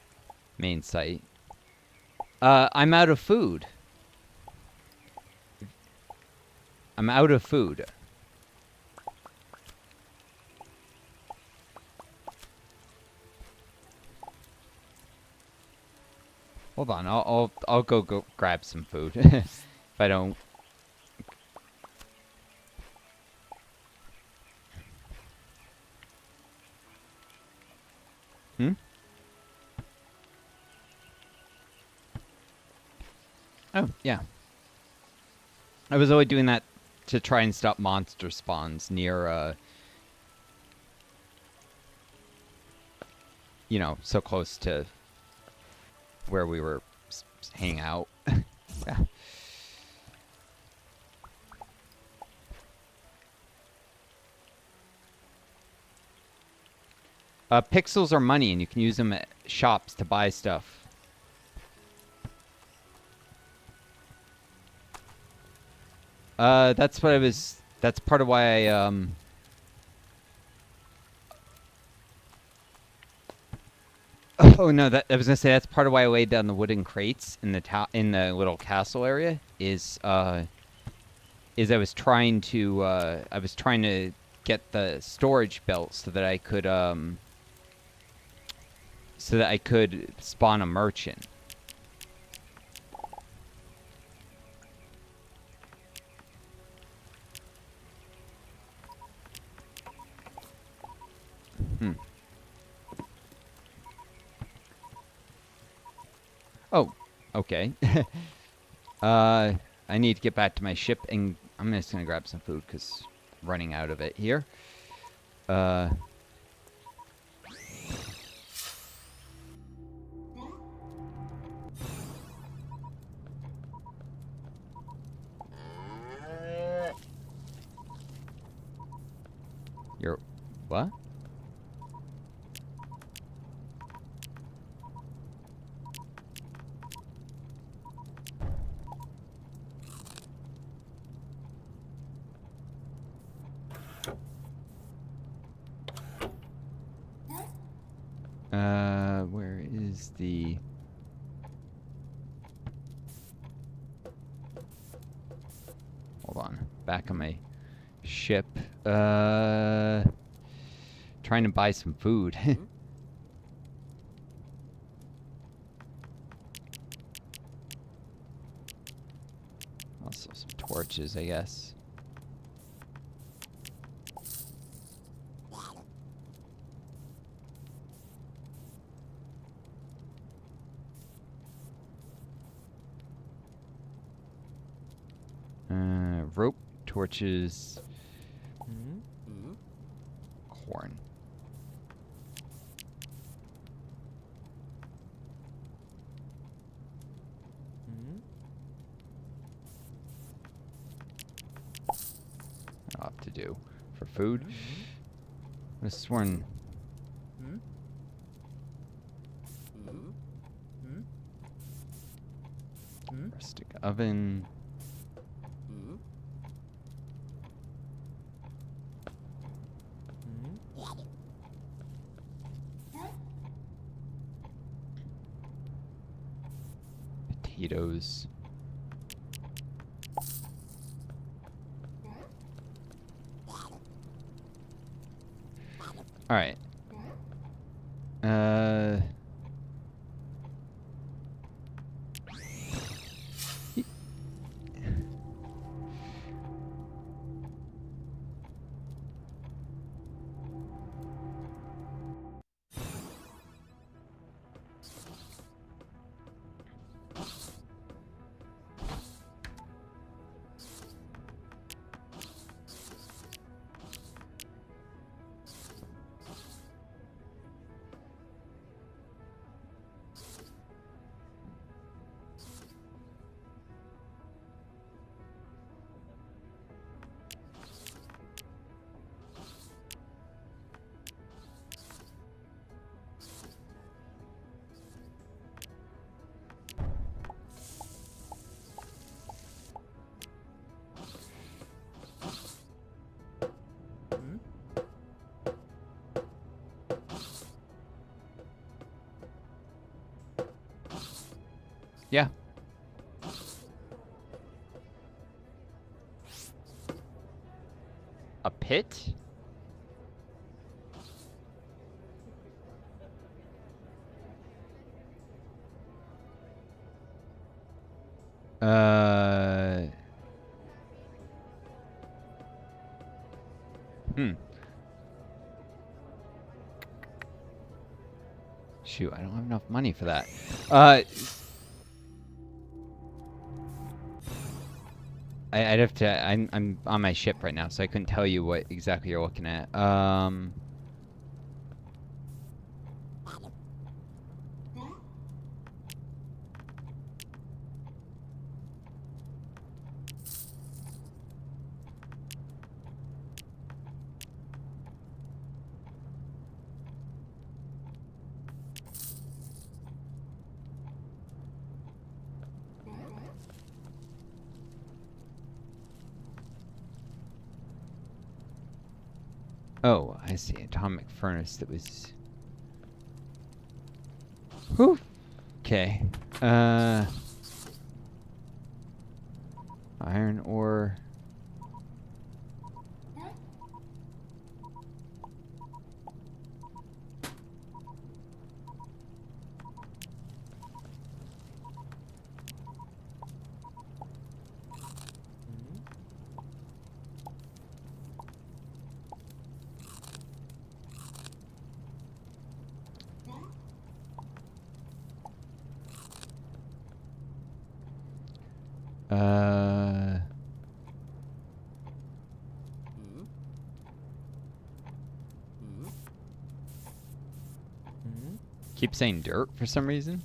main site. I'm out of food. I'm out of food. Hold on, I'll go grab some food if I don't. Hmm? Oh, yeah. I was only doing that to try and stop monster spawns near, you know, so close to where we were hanging out. Yeah. Pixels are money, and you can use them at shops to buy stuff. That's what I was... That's part of why I, Oh no, I was gonna say that's part of why I laid down the wooden crates in the little castle area. Is I was trying to get the storage built so that I could spawn a merchant. Hmm. Oh, okay. I need to get back to my ship, and I'm just gonna grab some food because I'm running out of it here. You're what? Where is the... Hold on. Back on my ship. Trying to buy some food. Also some torches, I guess. Rope, torches, corn. I'll have to do for food. I was sworn. Rustic oven. Potatoes. All right. Yeah. A pit? Shoot, I don't have enough money for that. I'd have to. I'm on my ship right now, so I couldn't tell you what exactly you're looking at. Oh, I see. Atomic furnace that was... Whew. Okay. Iron ore. Keep saying dirt for some reason.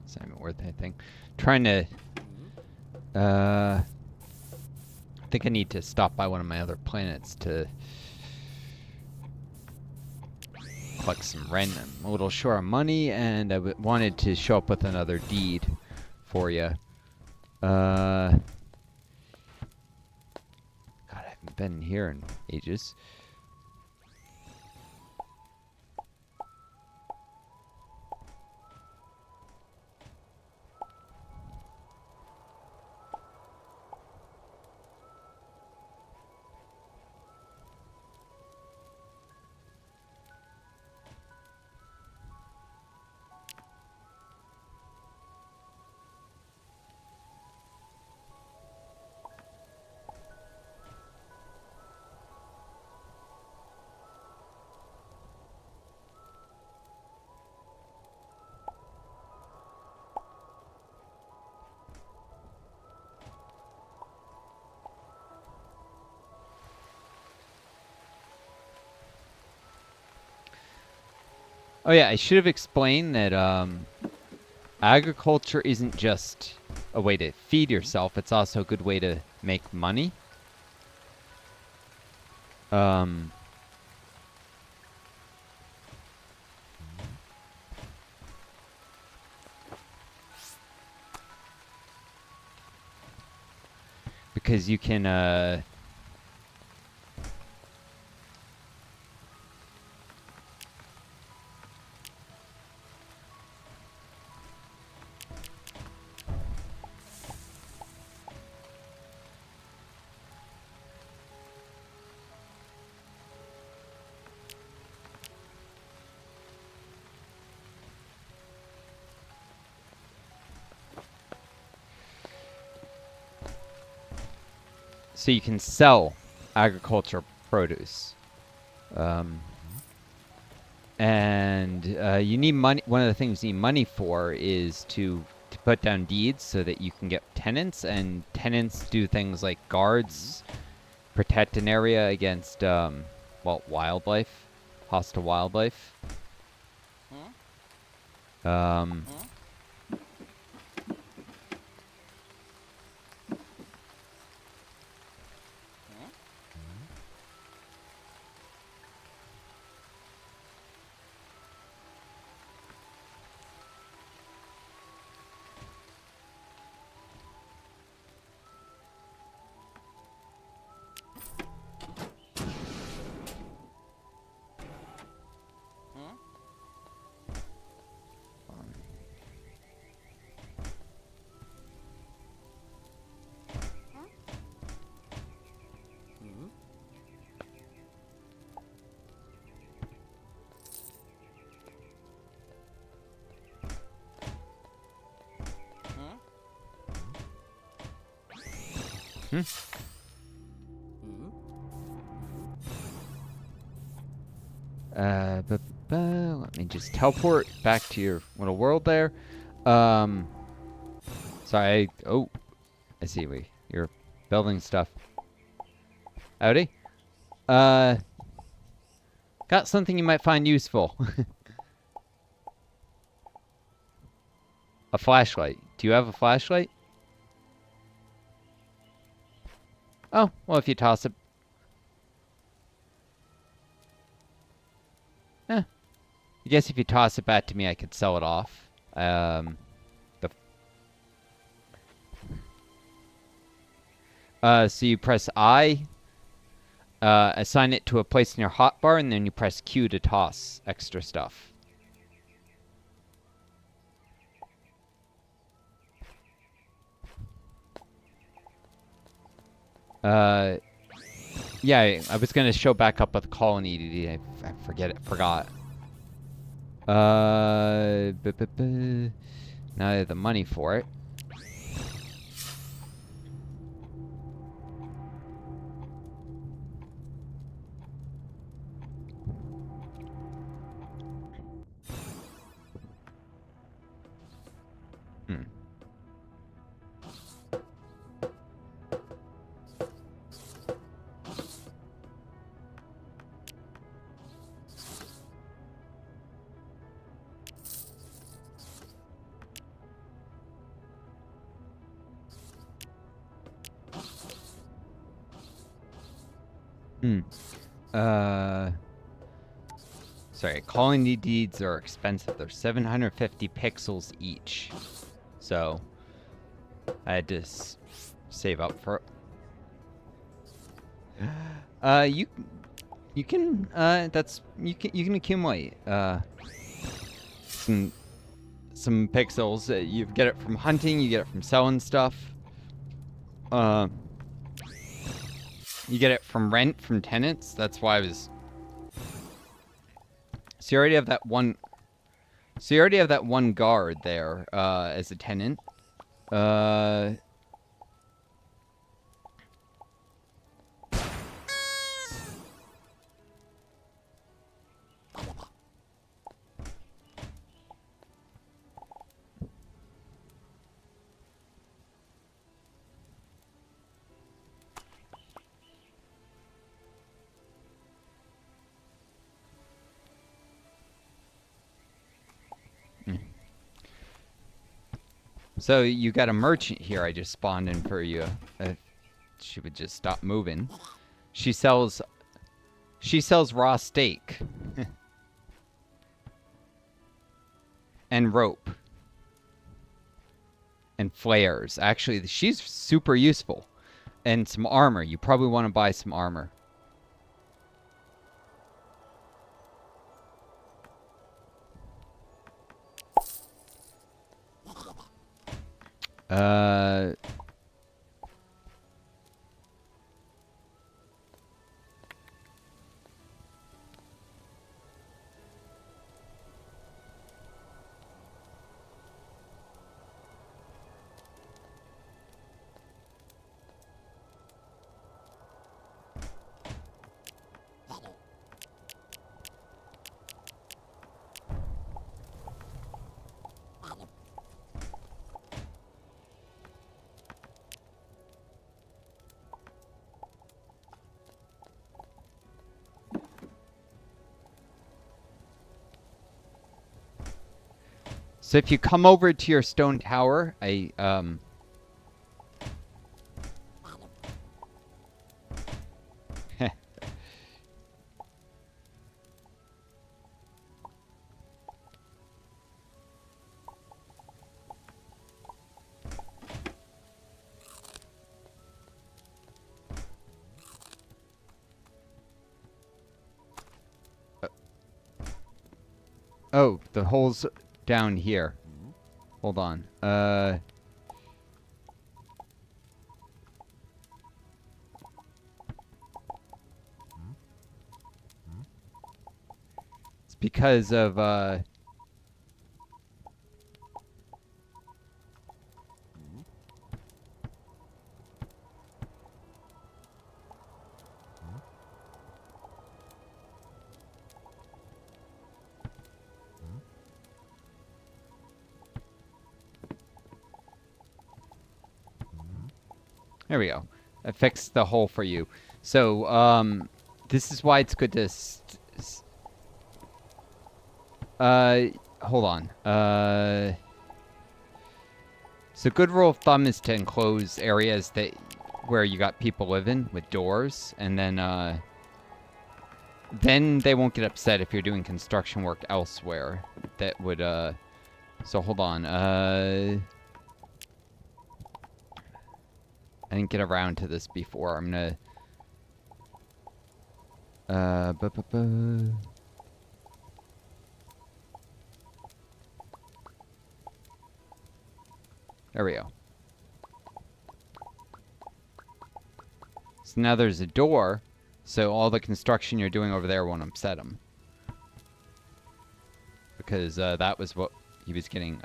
It's not even worth anything. Trying to. I think I need to stop by one of my other planets to collect some rent. I'm a little short on money, and I wanted to show up with another deed for you. God, I haven't been here in ages. Oh yeah, I should have explained that agriculture isn't just a way to feed yourself, it's also a good way to make money. Because you can so you can sell agricultural produce. And you need money. One of the things you need money for is to put down deeds so that you can get tenants, and tenants do things like guards, protect an area against well, wildlife, hostile wildlife. Let me just teleport back to your little world there. Sorry. Oh, I see. You're building stuff. Howdy. Got something you might find useful. A flashlight. Do you have a flashlight? Oh, well, if you toss it. I guess if you toss it back to me, I could sell it off. So you press I, assign it to a place in your hotbar, and then you press Q to toss extra stuff. Yeah, I was gonna show back up with the colony. I forgot. Now I have the money for it. Sorry, colony deeds are expensive. They're 750 pixels each. So, I had to save up for it. You can accumulate some pixels. You get it from hunting, you get it from selling stuff. You get it from rent from tenants. That's why I was. So you already have that one. So you already have that one guard there as a tenant. So you got a merchant here I just spawned in for you. She would just stop moving. She sells raw steak. And rope. And flares. Actually, she's super useful. And some armor. You probably want to buy some armor. So if you come over to your stone tower, oh, the hole's down here. Hold on. It's because of There we go. I fixed the hole for you. So, this is why it's good to... hold on. So good rule of thumb is to enclose areas that where you got people living with doors, and then they won't get upset if you're doing construction work elsewhere. That would, so hold on. I didn't get around to this before. I'm gonna, there we go. So now there's a door, so all the construction you're doing over there won't upset him. Because that was what he was getting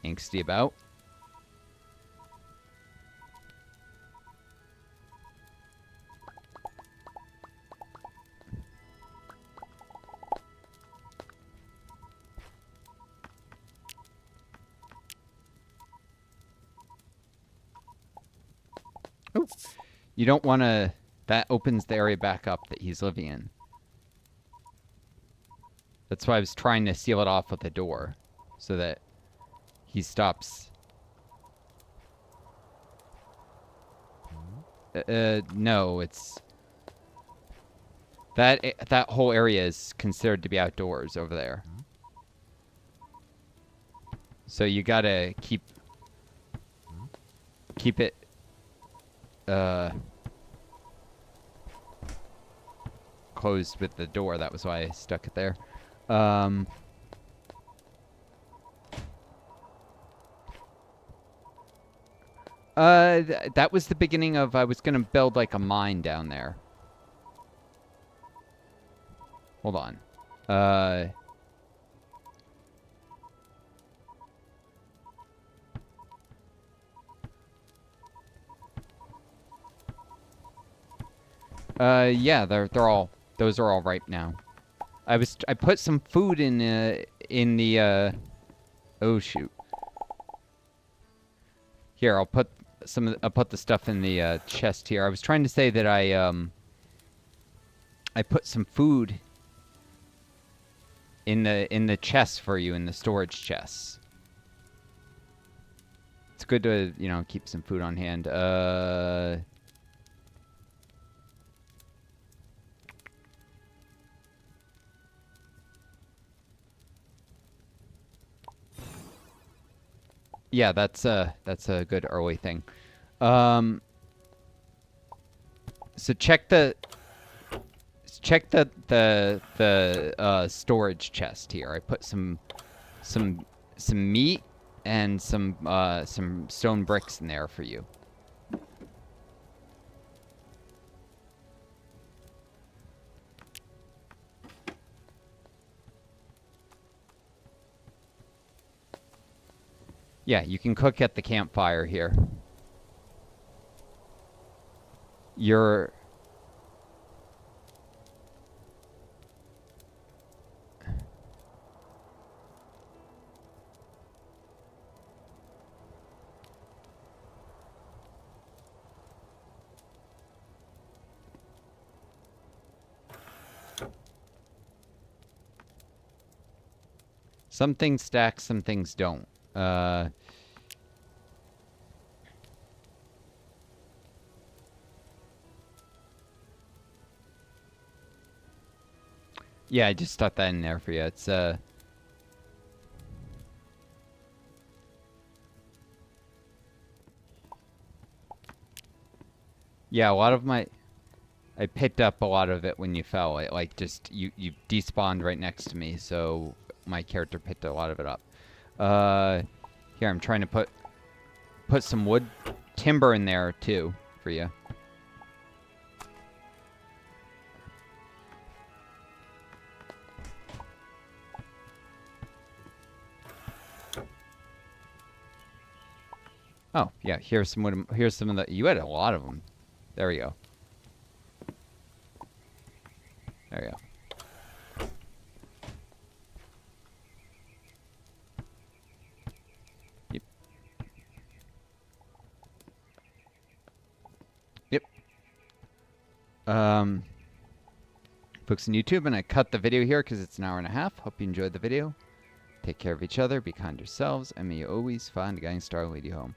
angsty about. Oh, you don't want to... That opens the area back up that he's living in. That's why I was trying to seal it off with a door, so that he stops. No, it's... That whole area is considered to be outdoors over there. So you gotta keep it closed with the door. That was why I stuck it there. That was the beginning of... I was gonna build like a mine down there. Hold on. Yeah, they're all... Those are all ripe now. I put some food in the oh shoot. Here, I'll put the stuff in the chest here. I was trying to say that I put some food in the chest for you, in the storage chests. It's good to, you know, keep some food on hand. Yeah, that's a good early thing. So check the storage chest here. I put some meat and some stone bricks in there for you. Yeah, you can cook at the campfire here. Some things stack, some things don't. Yeah, I just stuck that in there for you. It's yeah, a lot of I picked up a lot of it when you fell. It like just you despawned right next to me, so my character picked a lot of it up. Here, I'm trying to put some wood timber in there too for you. Oh, yeah, here's some wood. Here's some of the... You had a lot of them. There we go. There we go. Yep. Um, folks on YouTube, and I cut the video here because it's an hour and a half. Hope you enjoyed the video. Take care of each other, be kind yourselves, and may you always find a guiding star lead you home.